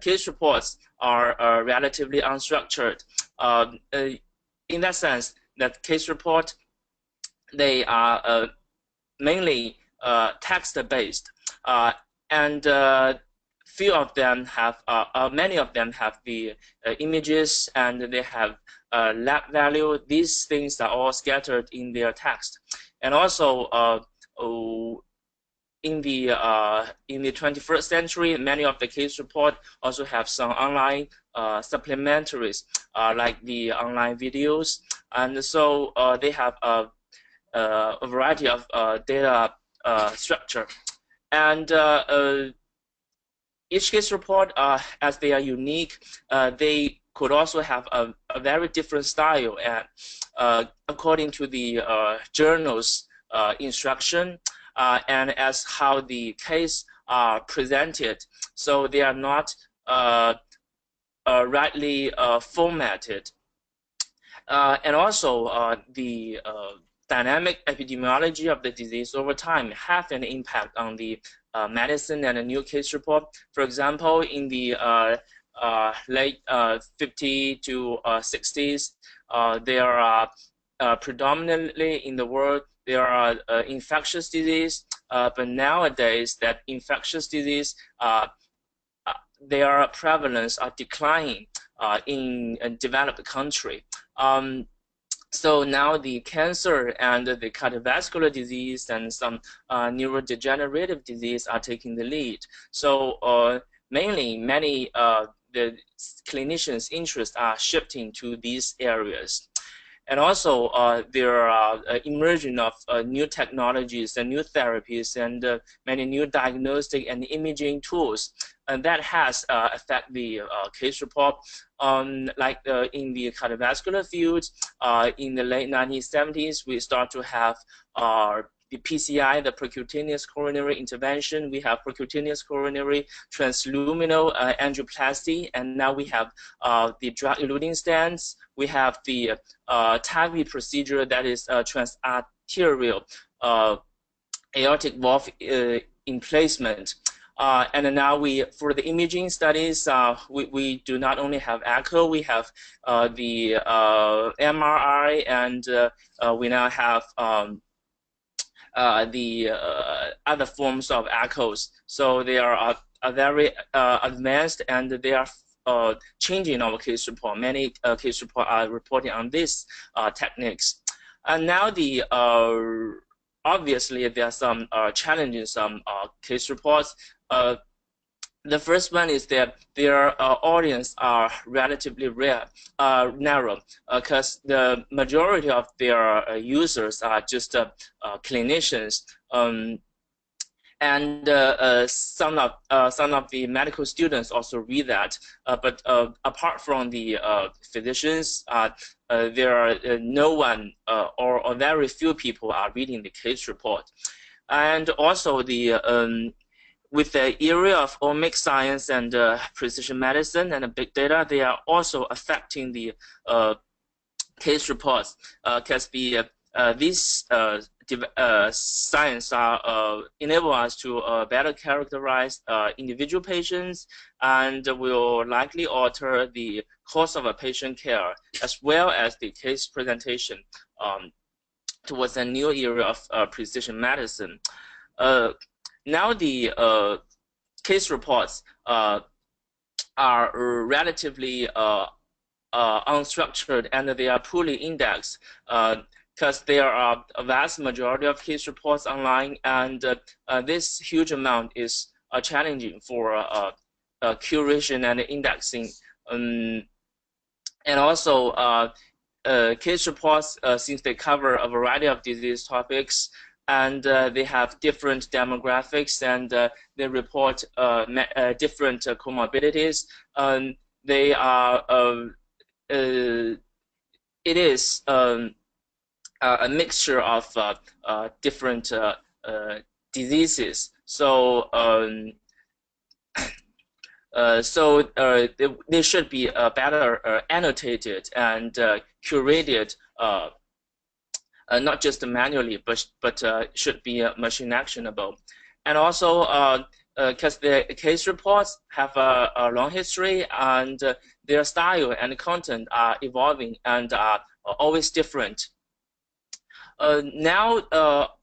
case reports are relatively unstructured. In that sense, that case report, they are mainly text-based, and few of them have, many of them have the images, and they have lab value. These things are all scattered in their text, and also in the 21st century, many of the case report also have some online supplementaries, like the online videos, and so they have a variety of data structure, and each case report, as they are unique, they could also have a very different style, and according to the journal's instruction, and as how the case are presented, so they are not rightly formatted, and also the dynamic epidemiology of the disease over time have an impact on the medicine and a new case report. For example, in the late 50s to 60s, there are predominantly in the world there are infectious disease, but nowadays that infectious disease, their prevalence are declining in a developed country. So now the cancer and the cardiovascular disease and some neurodegenerative disease are taking the lead. So mainly many the clinicians' interests are shifting to these areas. And also there are emerging of new technologies and new therapies and many new diagnostic and imaging tools, and that has affected the case report. Like in the cardiovascular field, in the late 1970s, we start to have the PCI, the percutaneous coronary intervention. We have percutaneous coronary transluminal angioplasty, and now we have the drug-eluting stents. We have the TAVI procedure, that is transarterial aortic valve emplacement. And now for the imaging studies, we do not only have echo, we have the MRI, and we now have the other forms of echoes. So they are very advanced, and they are changing our case report. Many case reports are reporting on these techniques. And now obviously there are some challenges, some case reports. The first one is that their audience are relatively narrow, because the majority of their users are just clinicians, and some of the medical students also read that. But apart from the physicians, there are no one or very few people are reading the case report. And also with the area of omic science and precision medicine and big data, they are also affecting the case reports, because these science enable us to better characterize individual patients, and will likely alter the course of a patient care, as well as the case presentation towards a new area of precision medicine. Now the case reports are relatively unstructured, and they are poorly indexed, because there are a vast majority of case reports online, and this huge amount is challenging for curation and indexing. And also case reports, since they cover a variety of disease topics, and they have different demographics, and they report different comorbidities. They are it is a mixture of different diseases. So they should be better annotated and curated, not just manually, but should be machine actionable. And also because the case reports have a long history, and their style and content are evolving and are always different. Now,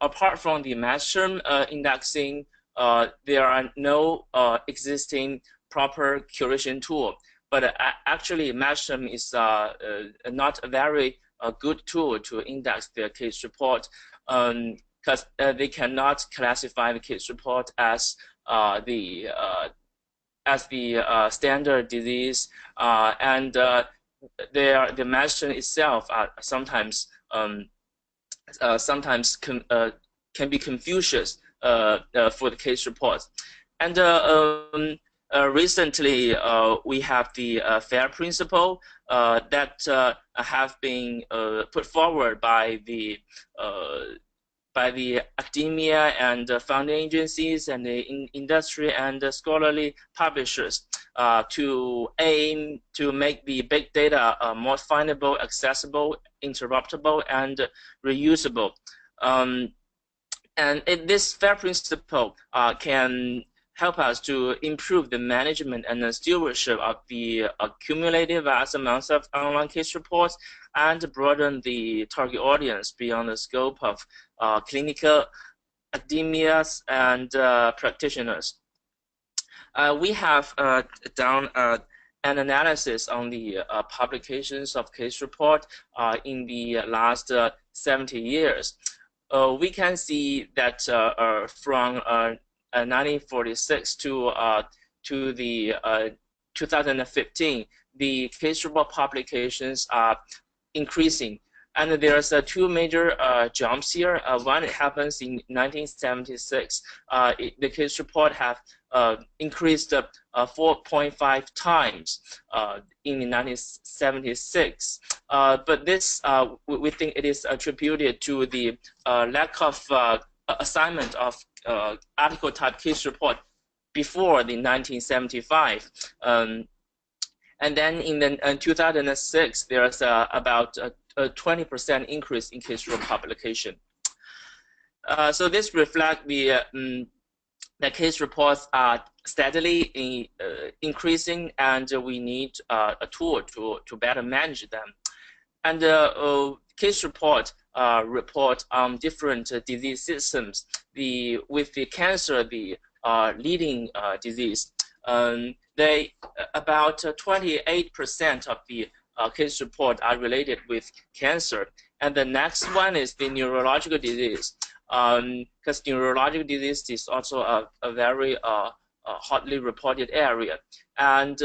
apart from the match term indexing, there are no existing proper curation tool. But actually, match term is not a very good tool to index the case report, because they cannot classify the case report as the standard disease, and the match term itself sometimes can be confucius for the case reports. And recently, we have the FAIR principle that have been put forward by the academia and funding agencies and the industry and scholarly publishers to aim to make the big data more findable, accessible, interruptible, and reusable. And this FAIR principle can help us to improve the management and the stewardship of the accumulated vast amounts of online case reports, and broaden the target audience beyond the scope of clinical academia and practitioners. We have done an analysis on the publications of case report in the last 70 years. We can see that from 1946 to the 2015, the case report publications are increasing. And there's two major jumps here. One happens in 1976. The case report have increased 4.5 times in 1976. But this, we think it is attributed to the lack of assignment of article type case report before the 1975. And then in 2006, there's about a 20% increase in case report publication. So this reflects the case reports are steadily increasing, and we need a tool to better manage them. And case report report on different disease systems. With the cancer, the leading disease, they about 28% of the case report are related with cancer, and the next one is the neurological disease, because neurological disease is also a very hotly reported area, and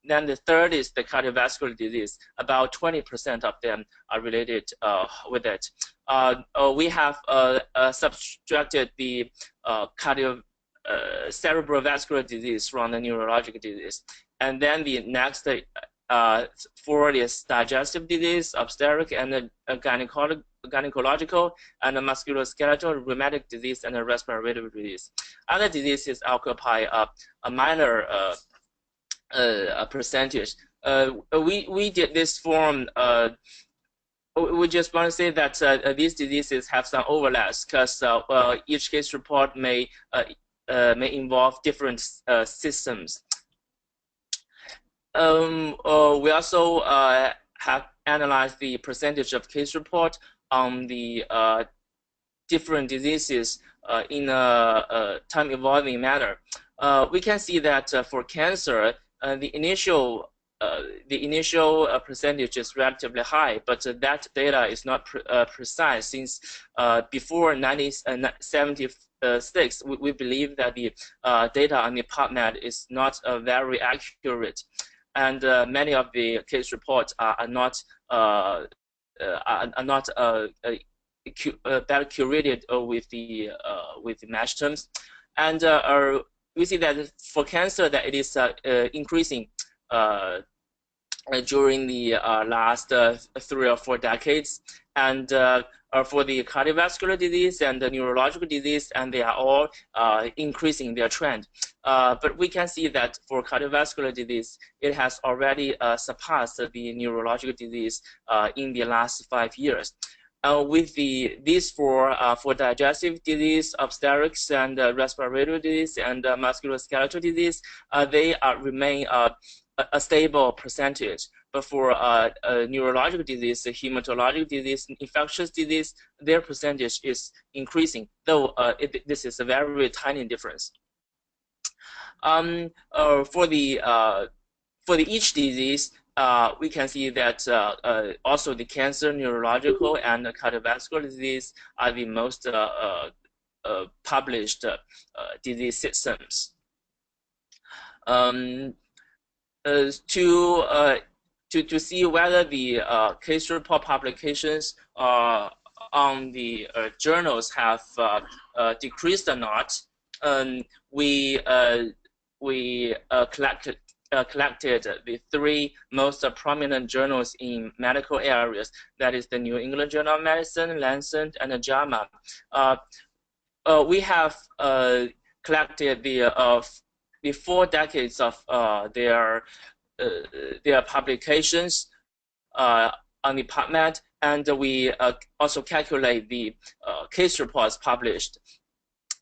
then the third is the cardiovascular disease. About 20% of them are related with it. We have subtracted the cerebrovascular disease from the neurological disease, and then the next forward is digestive disease, obstetric, and gynecological, and musculoskeletal, rheumatic disease, and respiratory disease. Other diseases occupy a minor percentage. We did this form. We just want to say that these diseases have some overlaps, because each case report may involve different systems. We also have analyzed the percentage of case report on the different diseases in a time-evolving manner. We can see that for cancer, the initial percentage is relatively high, but that data is not precise, since before 1976, we believe that the data on the PubMed is not very accurate, and many of the case reports are not better curated with the match terms, and we see that for cancer that it is increasing during the last 3 or 4 decades, and for the cardiovascular disease and the neurological disease, and they are all increasing their trend. But we can see that for cardiovascular disease, it has already surpassed the neurological disease in the last 5 years. with these four for digestive disease, obstetrics, and respiratory disease, and musculoskeletal disease, they remain a stable percentage. But for neurological disease, hematologic disease, infectious disease, their percentage is increasing, though this is a very, very tiny difference. For each disease, we can see that also the cancer, neurological, and cardiovascular disease are the most published disease systems. To see whether the case report publications on the journals have decreased or not, we collected the three most prominent journals in medical areas. That is the New England Journal of Medicine, Lancet, and JAMA. We have collected the 4 decades of their publications on the PubMed, and we also calculate the case reports published,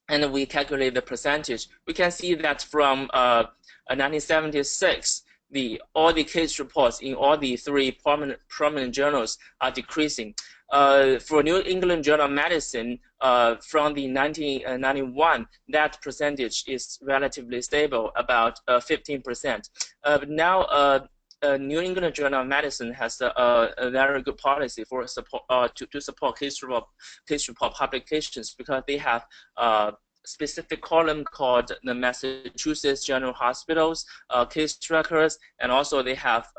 and we calculate the percentage. We can see that from 1976, all the case reports in all the 3 prominent journals are decreasing. For New England Journal of Medicine, from the 1991, that percentage is relatively stable, about 15%. But now, New England Journal of Medicine has a very good policy for support to support case report publications, because they have specific column called the Massachusetts General Hospitals case records, and also they have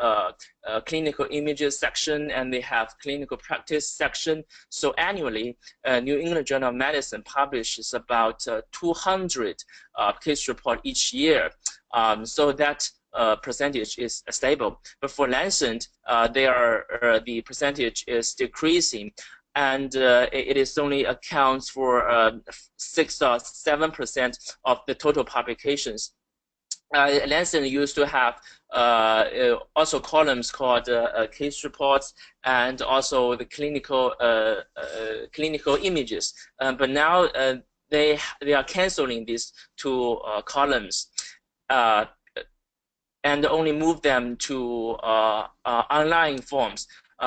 clinical images section, and they have clinical practice section. So annually, New England Journal of Medicine publishes about 200 case report each year. So that percentage is stable. But for Lancet, the percentage is decreasing, and it is only accounts for 6 or 7% of the total publications. Lancet used to have also columns called case reports, and also the clinical images. But now they are canceling these 2 columns and only move them to online forms.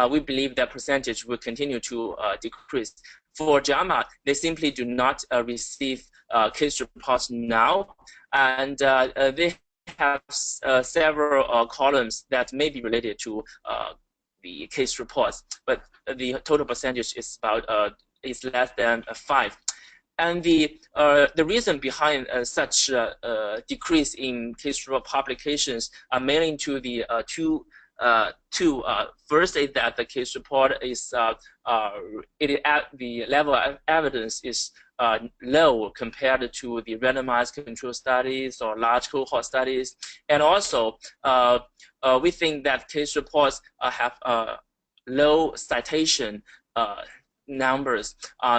We believe that percentage will continue to decrease. For JAMA, they simply do not receive case reports now, and they have several columns that may be related to the case reports, but the total percentage is about is less than 5. And the reason behind such decrease in case report publications are mainly to the two. First is that the case report is the level of evidence is low compared to the randomized control studies or large cohort studies, and also we think that case reports have low citation numbers,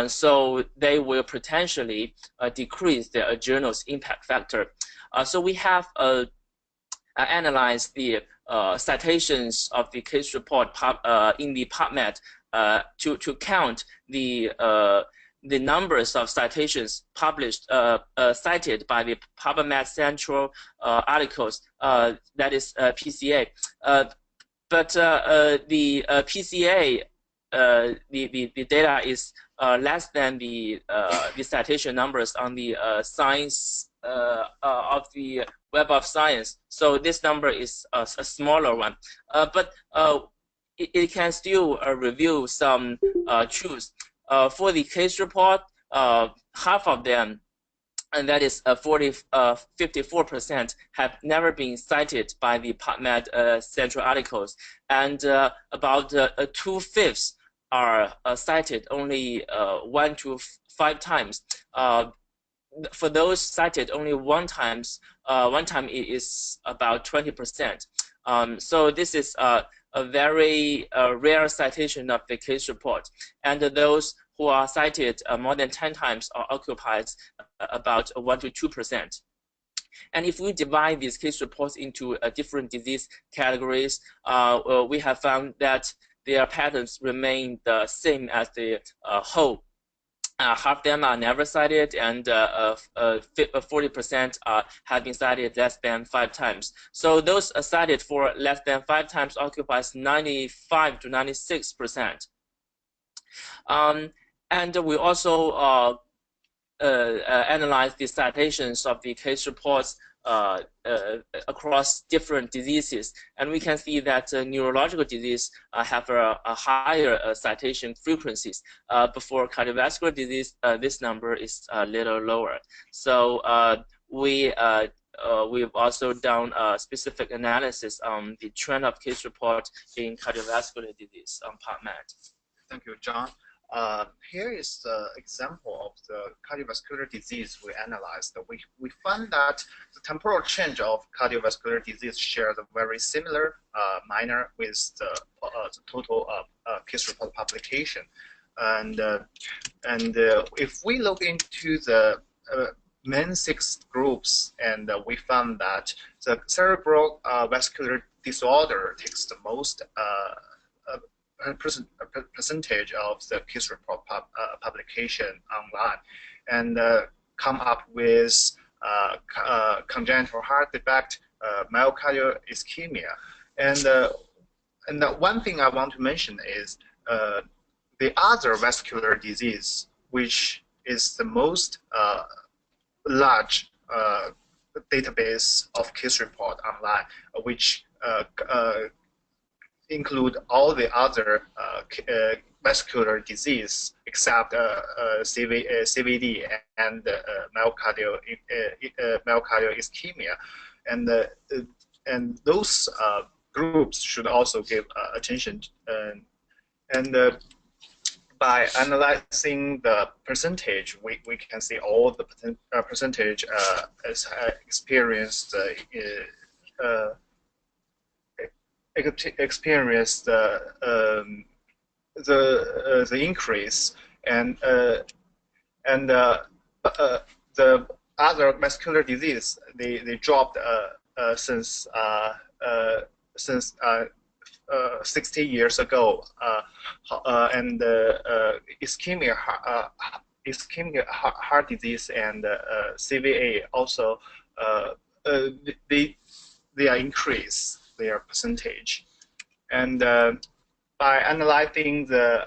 so they will potentially decrease the journal's impact factor. So we have analyzed the citations of the case report in the PubMed to count the numbers of citations published cited by the PubMed Central articles, that is PCA. But the PCA, the data is less than the citation numbers on the science of the Web of Science. So this number is a smaller one, but it can still reveal some truths. For the case report, half of them, and that is 54%, have never been cited by the PubMed Central articles, and about 2/5 are cited only 1 to 5 times. For those cited only one time, it is about 20%. So this is a very rare citation of the case report, and those who are cited more than 10 times occupies about 1 to 2%. And if we divide these case reports into different disease categories, we have found that their patterns remain the same as the whole. Half them are never cited, and 40% have been cited less than 5 times. So those cited for less than 5 times occupies 95 to 96%. And we also analyze the citations of the case reports across different diseases, and we can see that neurological disease have a higher citation frequencies. Before cardiovascular disease, this number is a little lower. So we've also done a specific analysis on the trend of case report in cardiovascular disease on PubMed. Thank you, John. Here is the example of the cardiovascular disease we analyzed. We found that the temporal change of cardiovascular disease shares a very similar minor with the total case report publication. And if we look into the main 6 groups, and we found that the cerebral vascular disorder takes the most percentage of the case report publication online, and come up with congenital heart defect, myocardial ischemia, and the one thing I want to mention is the other vascular disease, which is the most large database of case report online, which include all the other vascular disease except CVD and myocardial ischemia, and those groups should also give attention. And by analyzing the percentage, we can see all the percentage has experienced the increase, and the other vascular disease they dropped since 60 years ago, and ischemia heart disease and CVA also they are increased their percentage. And by analyzing the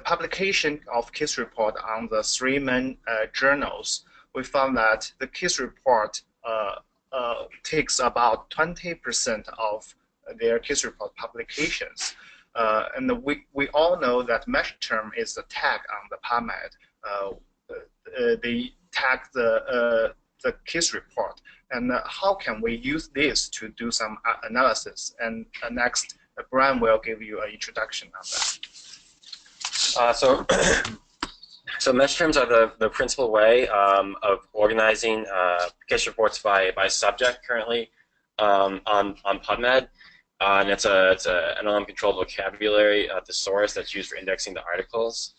publication of case report on the 3 main journals, we found that the case report takes about 20% of their case report publications. And we all know that mesh term is the tag on the PubMed. They tag the case report. And how can we use this to do some analysis? And next, Brian will give you an introduction on that. So mesh terms are the principal way of organizing case reports by subject currently on PubMed. And it's an NLM-controlled vocabulary thesaurus that's used for indexing the articles.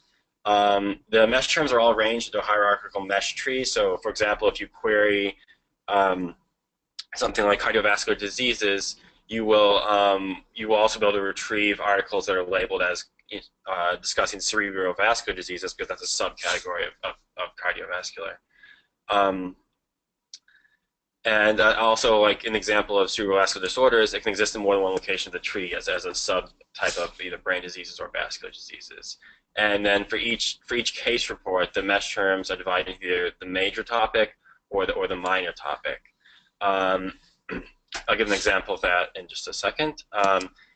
The mesh terms are all arranged into a hierarchical mesh tree. So, for example, if you query something like cardiovascular diseases, you will also be able to retrieve articles that are labeled as discussing cerebrovascular diseases, because that's a subcategory of cardiovascular. And also, like an example of cerebrovascular disorders, it can exist in more than one location of the tree as a subtype of either brain diseases or vascular diseases. And then for each case report, the mesh terms are divided into either the major topic or the minor topic. I'll give an example of that in just a second.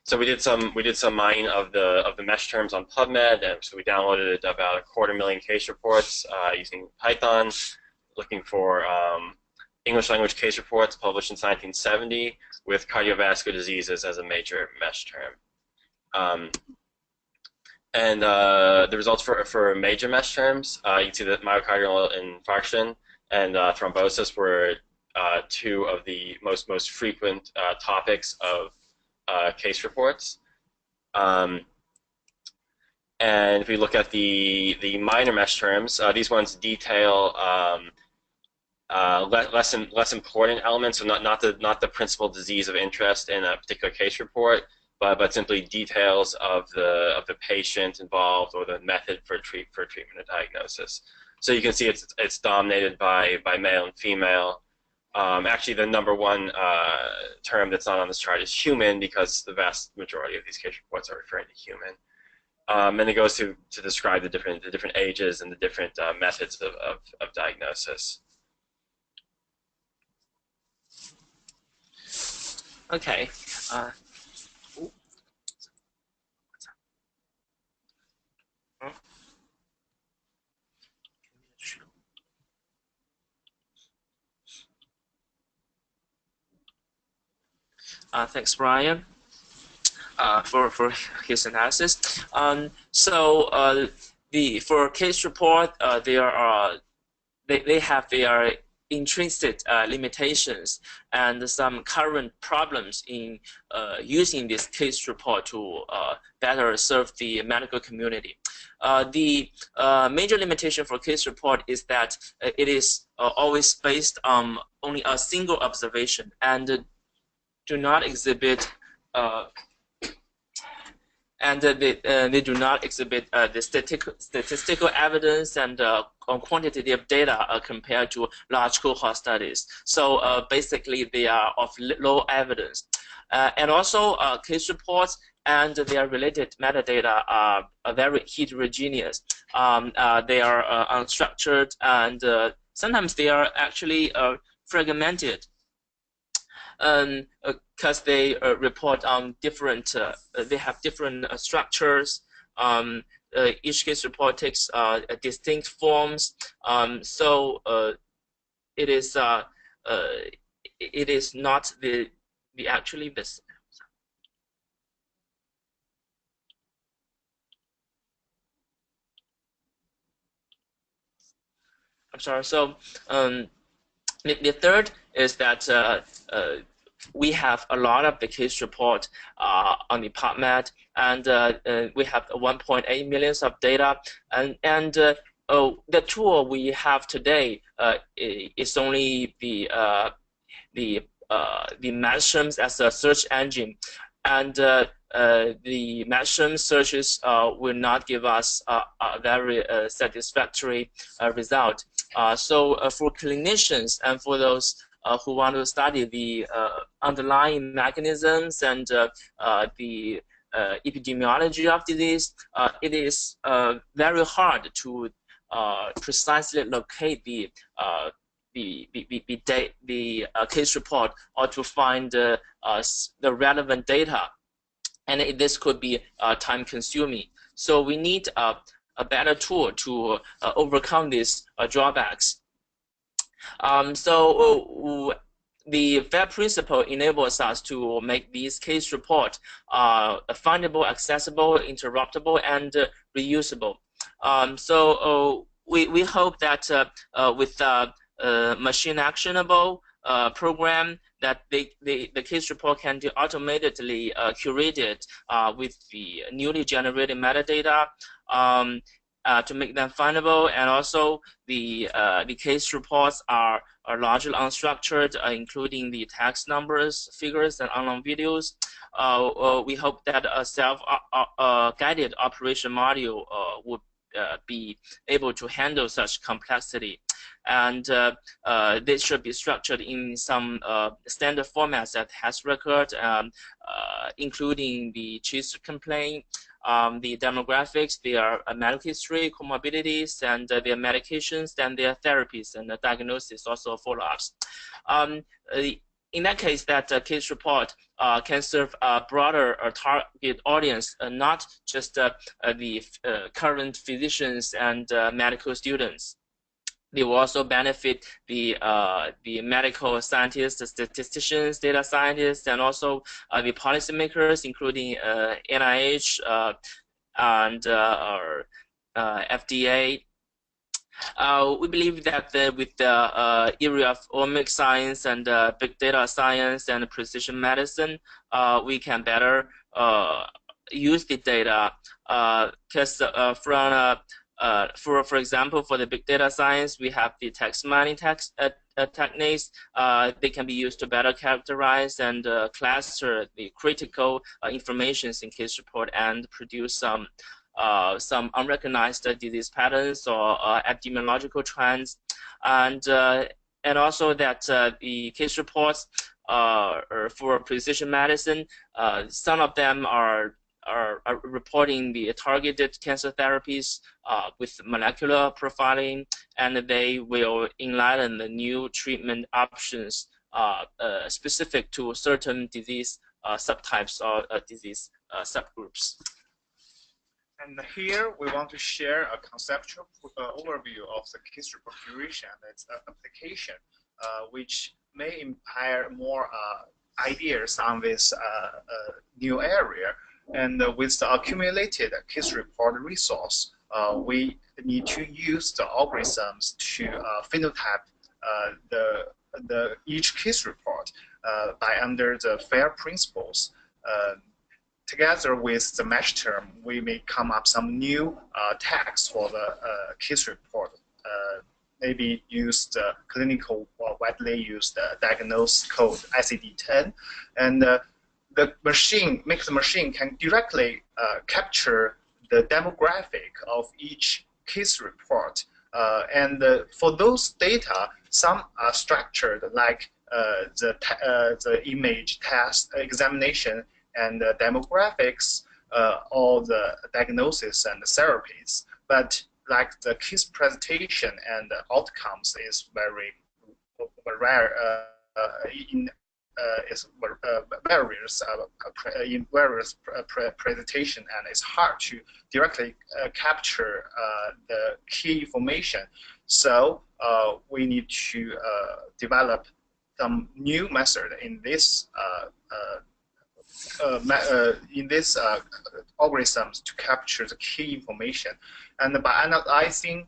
So we did some mining of the mesh terms on PubMed, and so we downloaded about 250,000 case reports using Python, looking for English language case reports published in 1970 with cardiovascular diseases as a major mesh term. And the results for major mesh terms, you can see that myocardial infarction and thrombosis were 2 of the most frequent topics of case reports. And if we look at the minor mesh terms, these ones detail less important elements, so not the principal disease of interest in a particular case report, but simply details of the patient involved or the method for treatment or diagnosis. So you can see it's dominated by male and female. Actually, the number one term that's not on this chart is human, because the vast majority of these case reports are referring to human. And it goes to describe the different ages and the different methods of diagnosis. Okay. Thanks, Brian, for his analysis. For case report, they have their intrinsic limitations and some current problems in using this case report to better serve the medical community. The major limitation for case report is that it is always based on only a single observation and do not exhibit they do not exhibit the statistical evidence and quantitative data compared to large cohort studies. So basically, they are of low evidence. And also, case reports and their related metadata are very heterogeneous. They are unstructured, and sometimes they are actually fragmented. Because they report on different, they have different structures. Each case report takes distinct forms. So it is not actually this. I'm sorry. So the third is that we have a lot of the case report on the PubMed, and we have 1.8 million of data, and the tool we have today is only the Mashrooms as a search engine, and the Mushroom searches will not give us a very satisfactory result. So for clinicians and for those who want to study the underlying mechanisms and the epidemiology of disease, it is very hard to precisely locate the case report or to find the relevant data, and this could be time-consuming. So we need a better tool to overcome these drawbacks. The FAIR principle enables us to make these case reports findable, accessible, interruptible, and reusable. We hope that with the machine actionable program, that the case report can be automatically curated with the newly generated metadata to make them findable, and also the case reports are largely unstructured, including the text numbers, figures, and online videos. We hope that a self-guided operation module would be able to handle such complexity, and this should be structured in some standard formats that has record, including the case complaint, the demographics, their medical history, comorbidities, and their medications, and their therapies, and the diagnosis, also follow-ups. In that case, that case report can serve a broader target audience, not just the current physicians and medical students. They will also benefit the medical scientists, the statisticians, data scientists, and also the policymakers, including NIH and FDA. We believe that with the area of omic science and big data science and precision medicine, we can better use the data, because from for example, for the big data science, we have the text mining techniques. They can be used to better characterize and cluster the critical informations in case report and produce some unrecognized disease patterns or epidemiological trends, and also that the case reports for precision medicine, some of them are reporting the targeted cancer therapies with molecular profiling, and they will enlighten the new treatment options specific to certain disease subtypes or disease subgroups. And here we want to share a conceptual overview of the case report curation and its application, which may inspire more ideas on this new area. And with the accumulated case report resource, we need to use the algorithms to phenotype each case report by under the FAIR principles. Together with the mesh term, we may come up some new tags for the case report. Maybe use the clinical or widely used diagnosis code ICD-10, and the machine can directly capture the demographic of each case report. And for those data, some are structured like the image test examination and demographics, all the diagnosis and the therapies. But like the case presentation and outcomes is very rare in various presentation, and it's hard to directly capture the key information. So we need to develop some new method in this algorithms to capture the key information, and by analyzing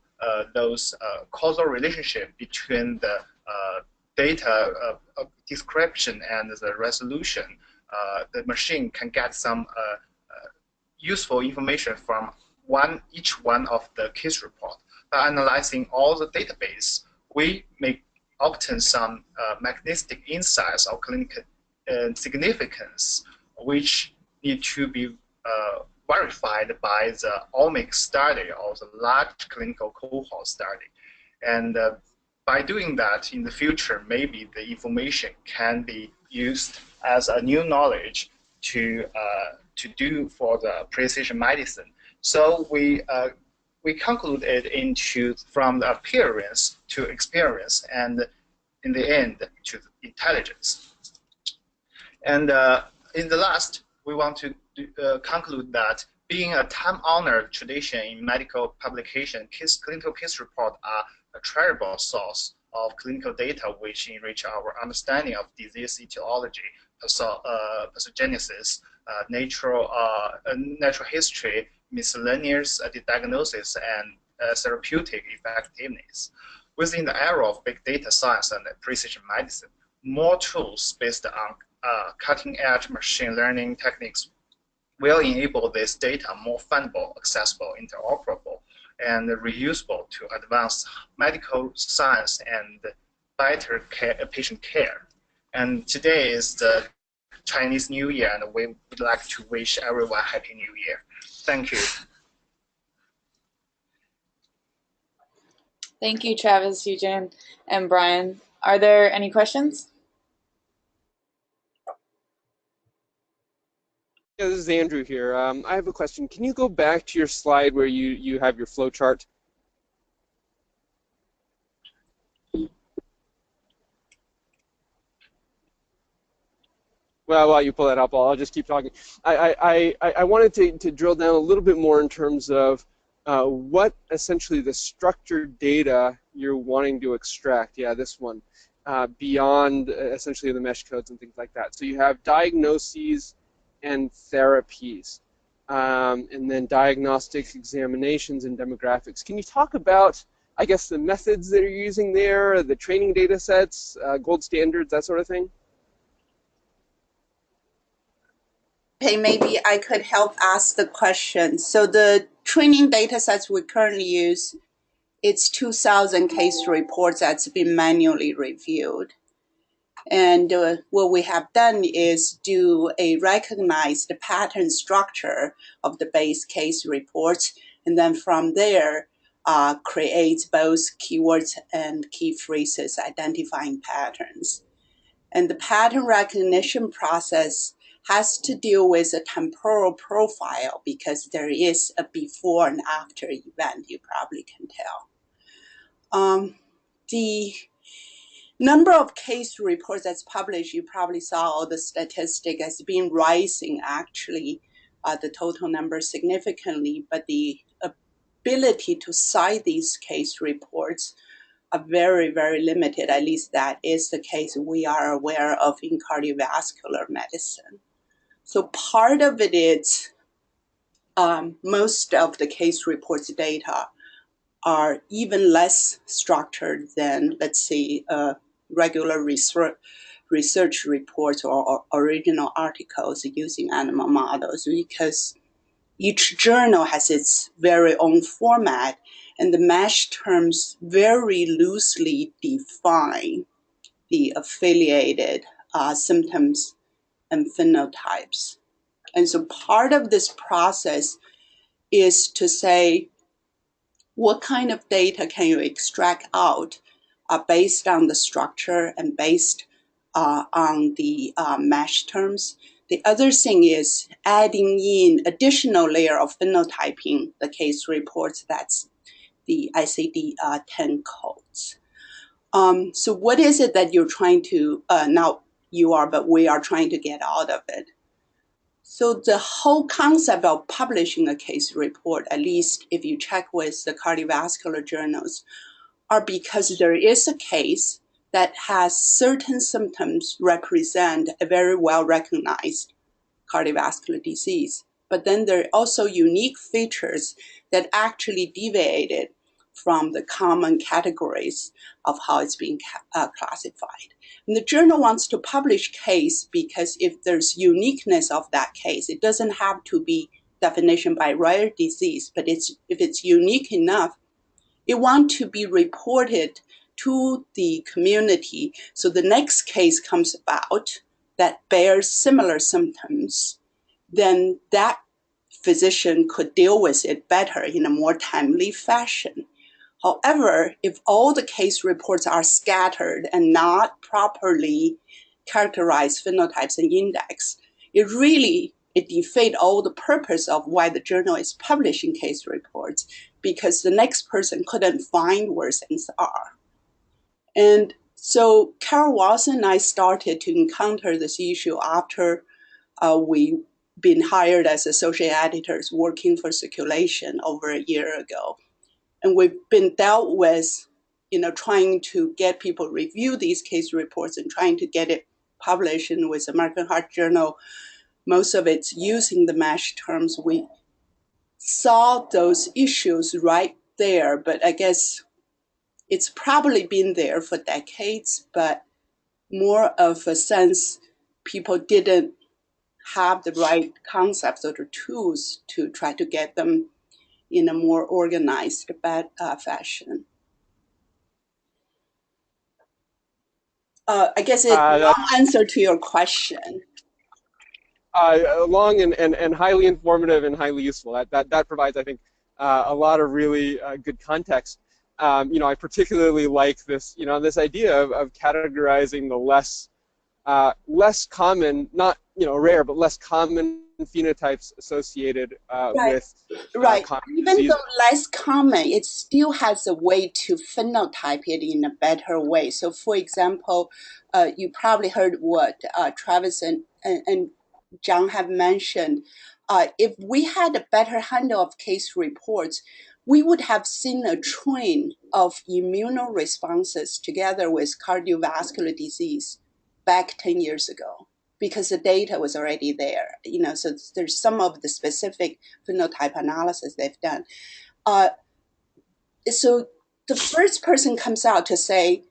those causal relationship between the data description and the resolution, the machine can get some useful information from each one of the case report. By analyzing all the database, we may obtain some mechanistic insights of clinical significance, which need to be verified by the omics study or the large clinical cohort study. And by doing that in the future, maybe the information can be used as a new knowledge to do for the precision medicine. So we conclude it from the appearance to experience, and in the end to the intelligence. And in the last, we want to conclude that being a time-honored tradition in medical publication, clinical case reports are a treasureable source of clinical data which enrich our understanding of disease etiology, pathogenesis, natural history, miscellaneous diagnosis, and therapeutic effectiveness. Within the era of big data science and precision medicine, more tools based on cutting-edge machine learning techniques will enable this data more fundable, accessible, interoperable, and reusable to advance medical science and better patient care. And today is the Chinese New Year, and we would like to wish everyone Happy New Year. Thank you. Thank you, Travis, Yijiang, and Brian. Are there any questions? Yeah, this is Andrew here. I have a question. Can you go back to your slide where you have your flow chart? Well, while you pull that up, I'll just keep talking. I wanted to drill down a little bit more in terms of what essentially the structured data you're wanting to extract. Yeah, this one. Beyond essentially the mesh codes and things like that. So you have diagnoses and therapies, and then diagnostics, examinations, and demographics. Can you talk about, I guess, the methods that you're using there, the training data sets, gold standards, that sort of thing? Okay, maybe I could help ask the question. So the training data sets we currently use, it's 2,000 case reports that's been manually reviewed. And what we have done is do a recognized pattern structure of the base case reports, and then from there, create both keywords and key phrases identifying patterns. And the pattern recognition process has to deal with a temporal profile because there is a before and after event, you probably can tell. The number of case reports that's published, you probably saw all the statistic has been rising actually, the total number significantly, but the ability to cite these case reports are very, very limited. At least that is the case we are aware of in cardiovascular medicine. So part of it is most of the case reports data are even less structured than, let's say, regular research reports or original articles using animal models, because each journal has its very own format, and the MASH terms very loosely define the affiliated symptoms and phenotypes. And so part of this process is to say, what kind of data can you extract out based on the structure and based on the MASH terms? The other thing is adding in additional layer of phenotyping the case reports. That's the ICD-10 codes. So what is it that you're trying to, not you are, but we are trying to get out of it? So the whole concept of publishing a case report, at least if you check with the cardiovascular journals, are because there is a case that has certain symptoms represent a very well-recognized cardiovascular disease. But then there are also unique features that actually deviated from the common categories of how it's being classified. And the journal wants to publish case because if there's uniqueness of that case, it doesn't have to be definition by rare disease, but if it's unique enough, it wants to be reported to the community. So the next case comes about that bears similar symptoms, then that physician could deal with it better in a more timely fashion. However, if all the case reports are scattered and not properly characterized phenotypes and index, it defeats all the purpose of why the journal is publishing case reports, because the next person couldn't find where things are. And so Carol Watson and I started to encounter this issue after we been hired as associate editors working for Circulation over a year ago. And we've been dealt with, trying to get people review these case reports and trying to get it published. And with American Heart Journal, most of it's using the MASH terms. We saw those issues right there, but I guess it's probably been there for decades, but more of a sense people didn't have the right concepts or the tools to try to get them in a more organized fashion. I guess it's a long answer to your question. Long and highly informative and highly useful. That provides, I think, a lot of really good context. I particularly like this, this idea of categorizing the less common, not rare, but less common phenotypes associated with Even though less common, it still has a way to phenotype it in a better way. So, for example, you probably heard what Travis and John have mentioned. If we had a better handle of case reports, we would have seen a trend of immunoresponses together with cardiovascular disease back 10 years ago, because the data was already there. So there's some of the specific phenotype analysis they've done. So the first person comes out to say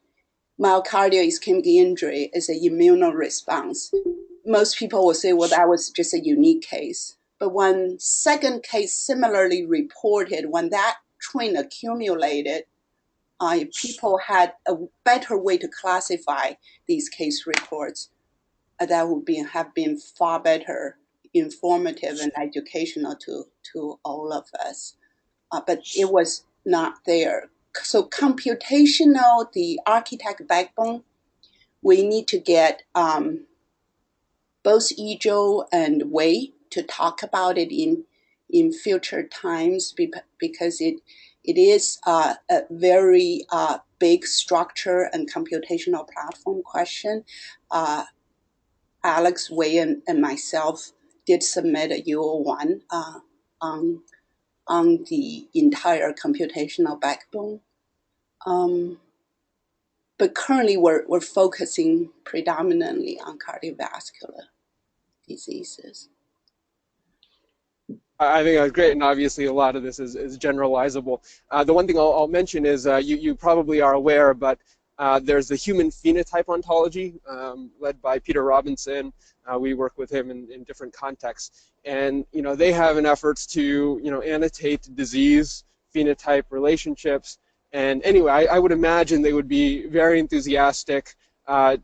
myocardial ischemic injury is an immunoresponse. Most people will say, well, that was just a unique case. But when second case similarly reported, when that trend accumulated, people had a better way to classify these case reports that would have been far better informative and educational to all of us. But it was not there. So computational, the architect backbone, we need to get both Zhou and Wei to talk about it in future times, because it is a very big structure and computational platform question. Alex, Wei, and myself did submit a UO1 on the entire computational backbone. But currently we're focusing predominantly on cardiovascular diseases. I think that's great, and obviously a lot of this is generalizable. The one thing I'll mention is you probably are aware, but there's the human phenotype ontology led by Peter Robinson. We work with him in different contexts, and they have an efforts to annotate disease phenotype relationships. And anyway, I would imagine they would be very enthusiastic. At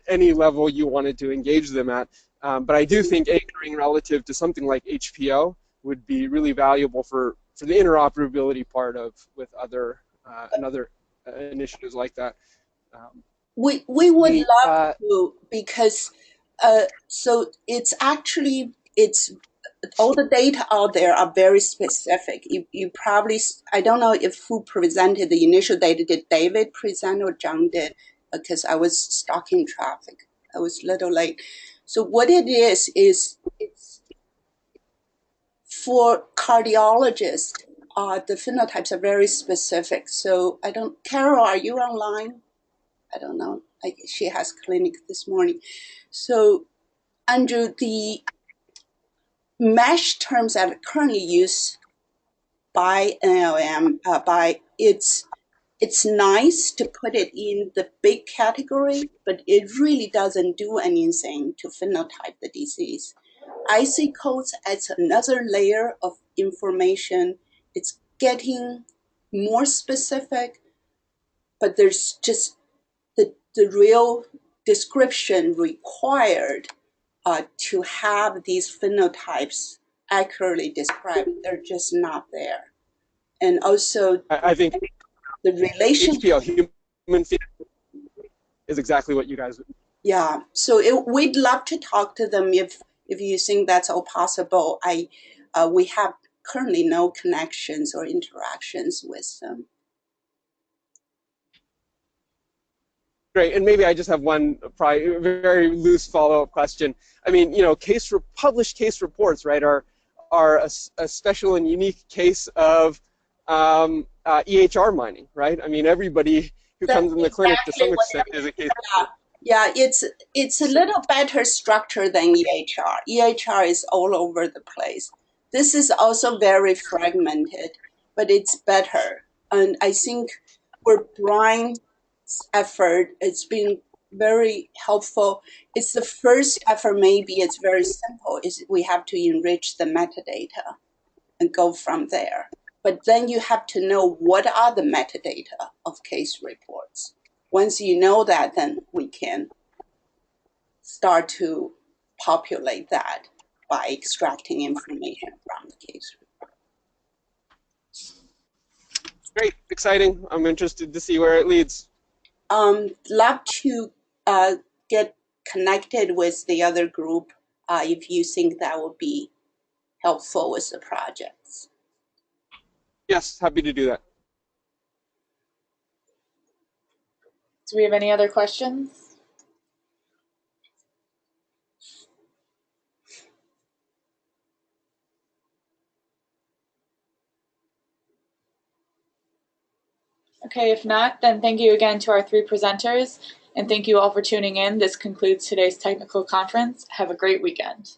any level you wanted to engage them at. But I do think anchoring relative to something like HPO would be really valuable for the interoperability part with other and other initiatives like that. We would love to, because so it's all the data out there are very specific. You probably, I don't know if who presented the initial data. Did David present or John did? Because I was stuck in traffic. I was a little late. So what it is it's for cardiologists, the phenotypes are very specific. So Carol, are you online? I don't know. She has clinic this morning. So Andrew, the mesh terms that are currently used by NLM, it's nice to put it in the big category, but it really doesn't do anything to phenotype the disease. IC codes adds another layer of information. It's getting more specific, but there's just the real description required to have these phenotypes accurately described. They're just not there. And also, I think the relationship, HPL, human phenotype, is exactly what you guys would. Yeah, so we'd love to talk to them if you think that's all possible. We have currently no connections or interactions with them. Great, and maybe I just have one probably very loose follow-up question. I mean, published case reports, right, are a special and unique case of EHR mining, right? I mean, everybody who comes in the clinic to some extent is a case. Yeah, it's a little better structure than EHR. EHR is all over the place. This is also very fragmented, but it's better. And I think for Brian's effort, it's been very helpful. It's the first effort, maybe it's very simple, is we have to enrich the metadata and go from there. But then you have to know what are the metadata of case reports. Once you know that, then we can start to populate that by extracting information from the case report. Great, exciting. I'm interested to see where it leads. Love to get connected with the other group if you think that would be helpful with the projects. Yes, happy to do that. Do we have any other questions? Okay, if not, then thank you again to our three presenters, and thank you all for tuning in. This concludes today's technical conference. Have a great weekend.